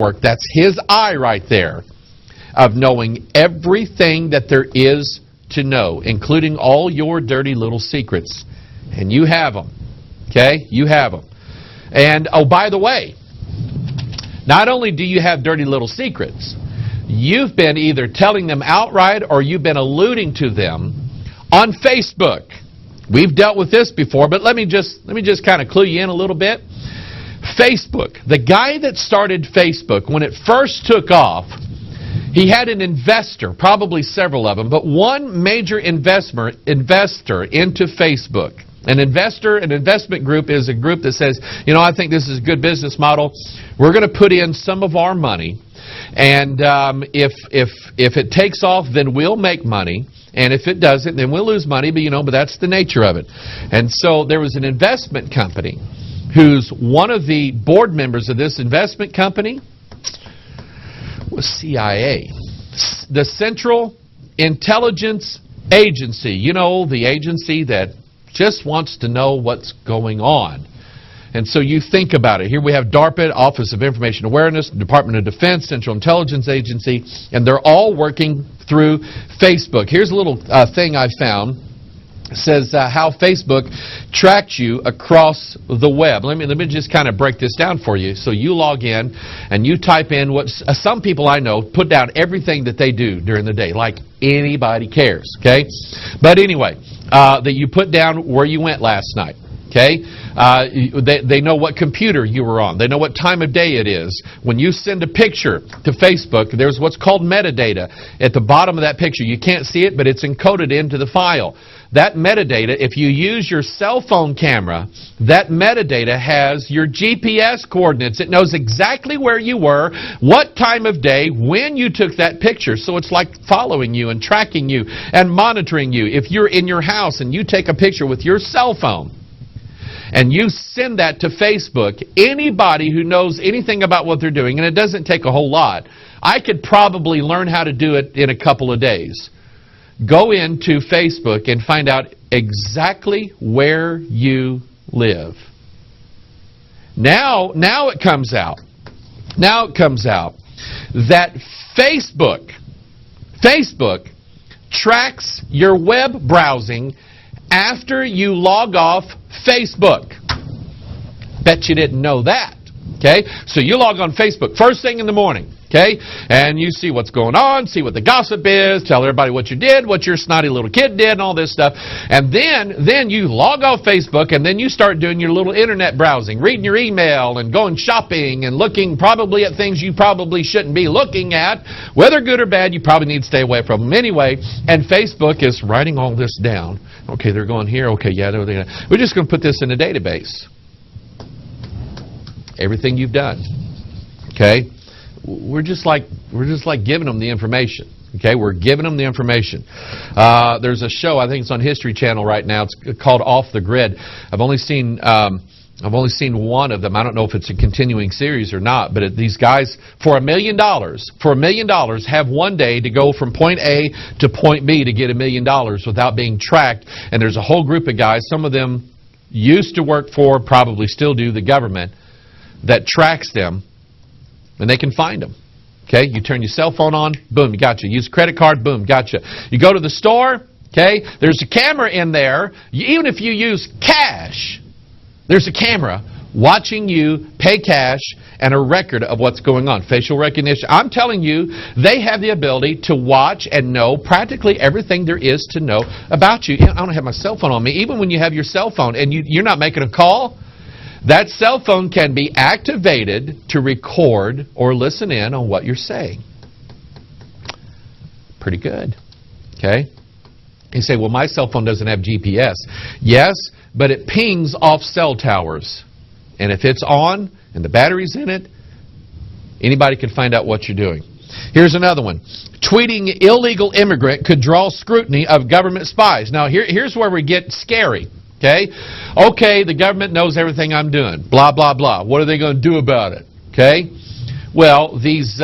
network, that's his eye right there, of knowing everything that there is to know, including all your dirty little secrets. And you have them. Okay? You have them. And, oh, by the way, not only do you have dirty little secrets, you've been either telling them outright or you've been alluding to them on Facebook. We've dealt with this before, but let me just kind of clue you in a little bit. Facebook. The guy that started Facebook, when it first took off, he had an investor, probably several of them, but one major investor into Facebook. An investment group is a group that says, you know, I think this is a good business model. We're going to put in some of our money, and if it takes off, then we'll make money. And if it doesn't, then we'll lose money, but that's the nature of it. And so there was an investment company who's one of the board members of this investment company was CIA. The Central Intelligence Agency. You know, the agency that just wants to know what's going on. And so you think about it. Here we have DARPA, Office of Information Awareness, Department of Defense, Central Intelligence Agency, and they're all working through Facebook. Here's a little thing I found. It says how Facebook tracks you across the web. Let me just kind of break this down for you. So you log in and you type in what some people I know put down everything that they do during the day, like anybody cares. Okay, but anyway, that you put down where you went last night. Okay, they know what computer you were on. They know what time of day it is. When you send a picture to Facebook, there's what's called metadata at the bottom of that picture. You can't see it, but it's encoded into the file. That metadata, if you use your cell phone camera, that metadata has your GPS coordinates. It knows exactly where you were, what time of day, when you took that picture. So it's like following you and tracking you and monitoring you. If you're in your house and you take a picture with your cell phone, and you send that to Facebook, anybody who knows anything about what they're doing, and it doesn't take a whole lot, I could probably learn how to do it in a couple of days. Go into Facebook and find out exactly where you live. Now it comes out. Now it comes out that Facebook tracks your web browsing after you log off Facebook. Bet you didn't know that. Okay? So you log on Facebook first thing in the morning. Okay? And you see what's going on, see what the gossip is, tell everybody what you did, what your snotty little kid did, and all this stuff. And then you log off Facebook, and then you start doing your little internet browsing, reading your email, and going shopping, and looking probably at things you probably shouldn't be looking at. Whether good or bad, you probably need to stay away from them anyway. And Facebook is writing all this down. Okay, they're going here. Okay, yeah, we're just going to put this in a database. Everything you've done. Okay? We're just like giving them the information. Okay, we're giving them the information. There's a show, I think it's on History Channel right now. It's called Off the Grid. I've only seen one of them. I don't know if it's a continuing series or not. But these guys, for $1 million, have one day to go from point A to point B to get $1 million without being tracked. And there's a whole group of guys. Some of them used to work for, probably still do, the government that tracks them. And they can find them. Okay, you turn your cell phone on, boom, you got you. Use a credit card, boom, got you. You go to the store, okay, there's a camera in there. Even if you use cash, there's a camera watching you pay cash and a record of what's going on. Facial recognition. I'm telling you, they have the ability to watch and know practically everything there is to know about you. I don't have my cell phone on me. Even when you have your cell phone and you're not making a call, that cell phone can be activated to record or listen in on what you're saying. Pretty good. Okay? You say, well, my cell phone doesn't have GPS. Yes, but it pings off cell towers. And if it's on and the battery's in it, anybody can find out what you're doing. Here's another one. Tweeting illegal immigrant could draw scrutiny of government spies. Now, here's where we get scary. Okay, the government knows everything I'm doing. Blah, blah, blah. What are they going to do about it? Okay? Well, these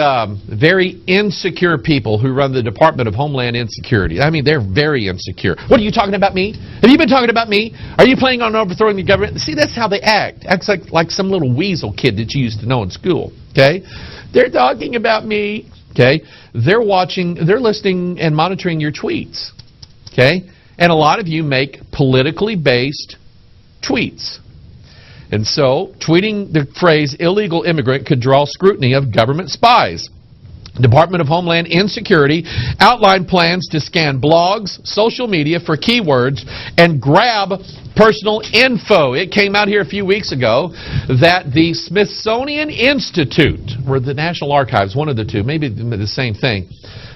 very insecure people who run the Department of Homeland Insecurity, I mean, they're very insecure. What are you talking about me? Have you been talking about me? Are you planning on overthrowing the government? See, that's how they act. Acts like some little weasel kid that you used to know in school. Okay? They're talking about me. Okay? They're watching, they're listening and monitoring your tweets. Okay? And a lot of you make politically based tweets. And so, tweeting the phrase illegal immigrant could draw scrutiny of government spies. Department of Homeland Security outlined plans to scan blogs, social media for keywords, and grab personal info. It came out here a few weeks ago that the Smithsonian Institute, or the National Archives, one of the two, maybe the same thing,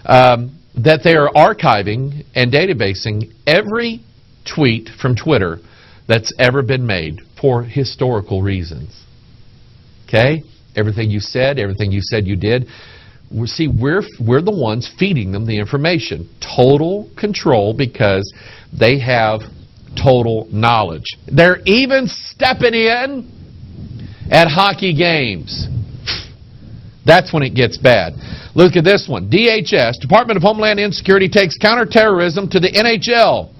that they are archiving and databasing every tweet from Twitter that's ever been made for historical reasons. Okay? Everything you said you did. See, we're the ones feeding them the information. Total control because they have total knowledge. They're even stepping in at hockey games. That's when it gets bad. Look at this one. DHS, Department of Homeland Security, takes counterterrorism to the NHL.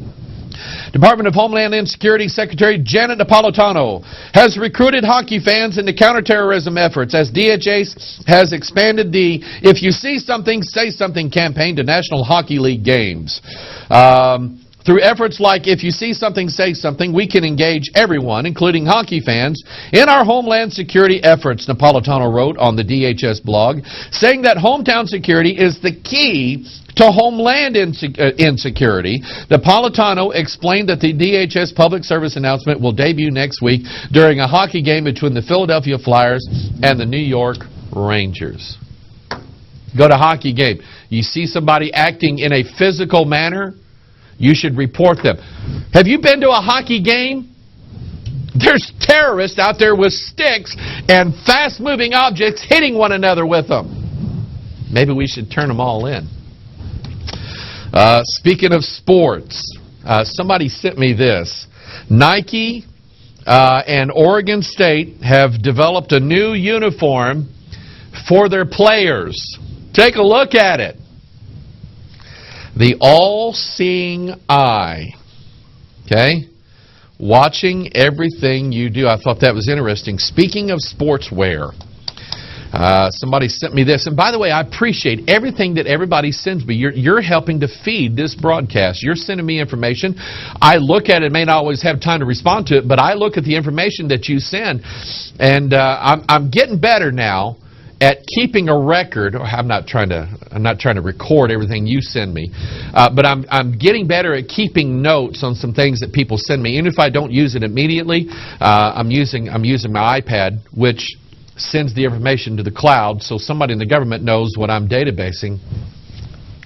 Department of Homeland Security Secretary Janet Napolitano has recruited hockey fans into counterterrorism efforts as DHS has expanded the If You See Something, Say Something campaign to National Hockey League games. Through efforts like If You See Something, Say Something, we can engage everyone, including hockey fans, in our homeland security efforts, Napolitano wrote on the DHS blog, saying that hometown security is the key to homeland insecurity. Napolitano explained that the DHS public service announcement will debut next week during a hockey game between the Philadelphia Flyers and the New York Rangers. Go to a hockey game. You see somebody acting in a physical manner, you should report them. Have you been to a hockey game? There's terrorists out there with sticks and fast-moving objects hitting one another with them. Maybe we should turn them all in. Speaking of sports, somebody sent me this. Nike and Oregon State have developed a new uniform for their players. Take a look at it. The all-seeing eye. Okay? Watching everything you do. I thought that was interesting. Speaking of sportswear, somebody sent me this. And by the way, I appreciate everything that everybody sends me. You're helping to feed this broadcast. You're sending me information. I look at it, may not always have time to respond to it, but I look at the information that you send. And I'm getting better now at keeping a record. I'm not trying to record everything you send me, but I'm getting better at keeping notes on some things that people send me. Even if I don't use it immediately, I'm using my iPad, which sends the information to the cloud, so somebody in the government knows what I'm databasing.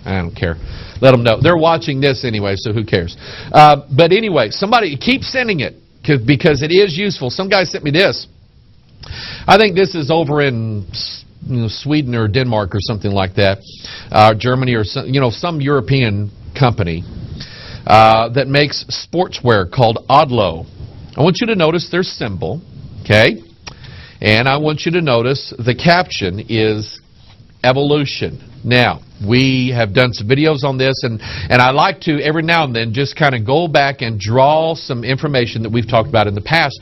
I don't care. Let them know. They're watching this anyway, so who cares? But anyway, somebody keep sending it because it is useful. Some guy sent me this. I think this is over in Sweden or Denmark or something like that, Germany or some European company that makes sportswear called Odlo. I want you to notice their symbol, okay? And I want you to notice the caption is evolution. Now, we have done some videos on this, and I like to every now and then just kind of go back and draw some information that we've talked about in the past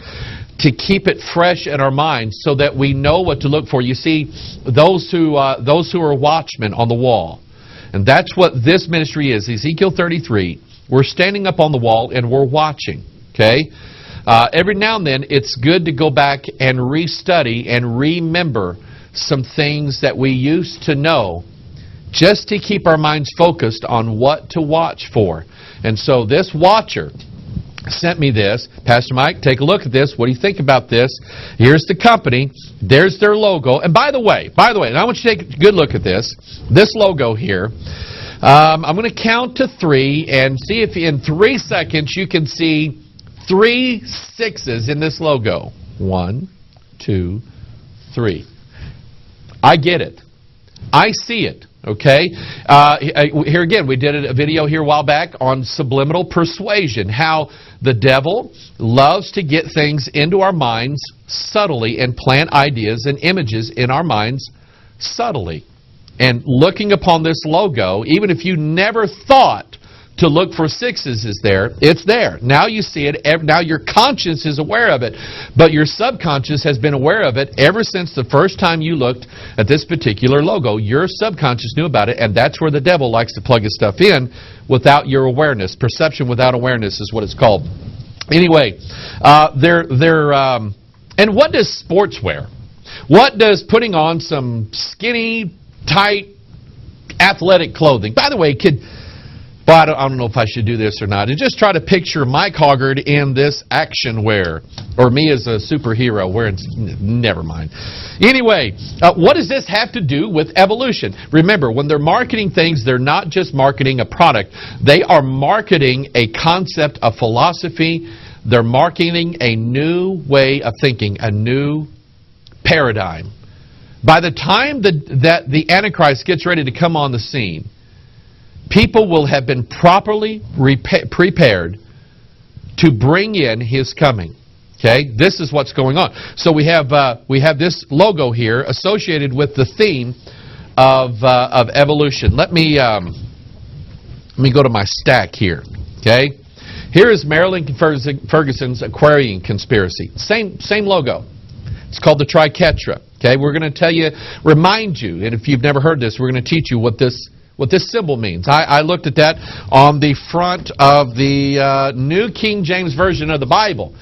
to keep it fresh in our minds so that we know what to look for. You see, those who are watchmen on the wall, and that's what this ministry is, Ezekiel 33, we're standing up on the wall and we're watching, okay? Every now and then, it's good to go back and restudy and remember some things that we used to know just to keep our minds focused on what to watch for. And so this watcher sent me this. Pastor Mike, take a look at this. What do you think about this? Here's the company. There's their logo. And by the way, and I want you to take a good look at this. This logo here. I'm going to count to 3 and see if in 3 seconds you can see 3 6s in this logo. 1, 2, 3. I get it. I see it. Okay? Here again, we did a video here a while back on subliminal persuasion, how the devil loves to get things into our minds subtly and plant ideas and images in our minds subtly. And looking upon this logo, even if you never thought to look for sixes is there. It's there. Now you see it. Now your conscience is aware of it. But your subconscious has been aware of it ever since the first time you looked at this particular logo. Your subconscious knew about it, and that's where the devil likes to plug his stuff in without your awareness. Perception without awareness is what it's called. Anyway, and what does sports wear? What does putting on some skinny, tight, athletic clothing? By the way, I don't know if I should do this or not. And just try to picture Mike Hoggard in this action wear, or me as a superhero wearing. Never mind. Anyway, what does this have to do with evolution? Remember, when they're marketing things, they're not just marketing a product. They are marketing a concept, a philosophy. They're marketing a new way of thinking, a new paradigm. By the time that the Antichrist gets ready to come on the scene, people will have been properly prepared to bring in his coming. Okay, this is what's going on. So we have this logo here associated with the theme of evolution. Let me go to my stack here. Okay, here is Marilyn Ferguson's Aquarian conspiracy. Same logo. It's called the Triquetra. Okay, we're going to remind you, and if you've never heard this, we're going to teach you what this symbol means. I looked at that on the front of the New King James Version of the Bible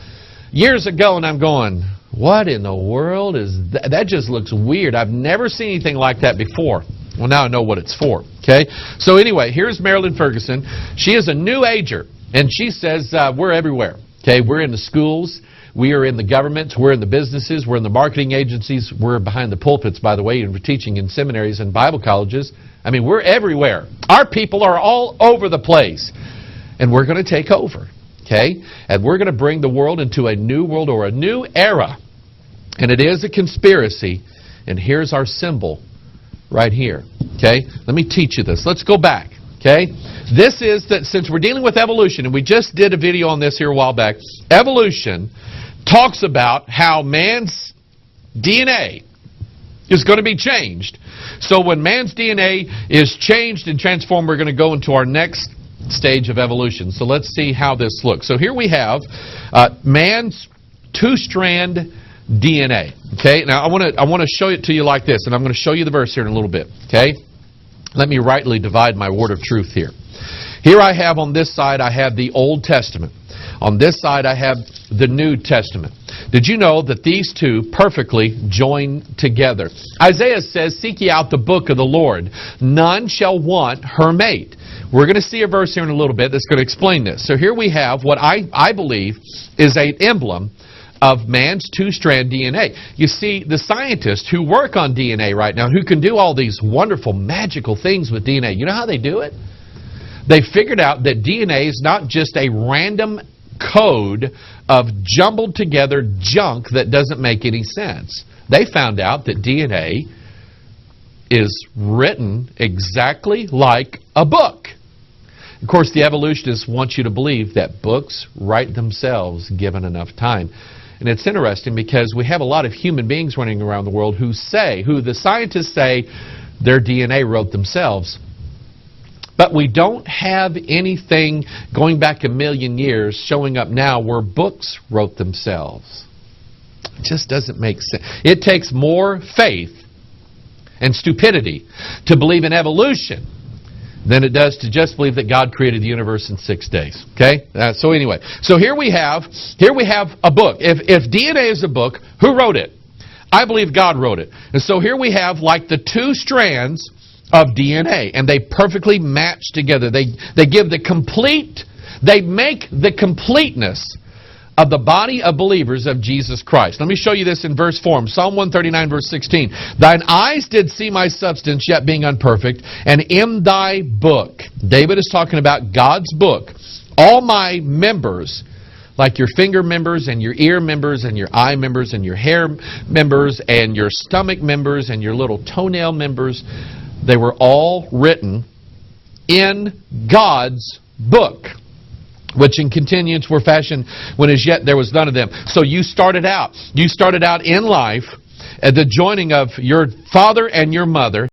years ago, and I'm going, what in the world is that? That just looks weird. I've never seen anything like that before. Well, now I know what it's for. Okay, so anyway, here's Marilyn Ferguson. She is a New Ager, and she says we're everywhere. Okay, we're in the schools. We are in the governments, we're in the businesses, we're in the marketing agencies, we're behind the pulpits, by the way, and we're teaching in seminaries and Bible colleges. I mean, we're everywhere. Our people are all over the place. And we're going to take over, okay? And we're going to bring the world into a new world or a new era. And it is a conspiracy. And here's our symbol right here, okay? Let me teach you this. Let's go back, okay? This is that since we're dealing with evolution, and we just did a video on this here a while back, evolution talks about how man's DNA is going to be changed. So when man's DNA is changed and transformed, we're going to go into our next stage of evolution. So let's see how this looks. So here we have man's two-strand DNA. Okay, now I want to show it to you like this, and I'm going to show you the verse here in a little bit. Okay, let me rightly divide my word of truth here. Here I have on this side, I have the Old Testament. On this side, I have the New Testament. Did you know that these two perfectly join together? Isaiah says, seek ye out the book of the Lord. None shall want her mate. We're going to see a verse here in a little bit that's going to explain this. So here we have what I believe is an emblem of man's two-strand DNA. You see, the scientists who work on DNA right now, who can do all these wonderful, magical things with DNA, you know how they do it? They figured out that DNA is not just a random code of jumbled together junk that doesn't make any sense. They found out that DNA is written exactly like a book. Of course, the evolutionists want you to believe that books write themselves given enough time. And it's interesting because we have a lot of human beings running around the world who the scientists say their DNA wrote themselves. But we don't have anything going back a million years showing up now where books wrote themselves. It just doesn't make sense. It takes more faith and stupidity to believe in evolution than it does to just believe that God created the universe in 6 days. Okay? So anyway, so here we have a book. If DNA is a book, who wrote it? I believe God wrote it. And so here we have like the two strands of DNA, and they perfectly match together. They give the complete, they make the completeness of the body of believers of Jesus Christ. Let me show you this in verse form. Psalm 139, verse 16. Thine eyes did see my substance, yet being unperfect, and in thy book. David is talking about God's book. All my members, like your finger members and your ear members and your eye members and your hair members and your stomach members and your little toenail members, they were all written in God's book, which in continuance were fashioned when as yet there was none of them. So you started out in life at the joining of your father and your mother.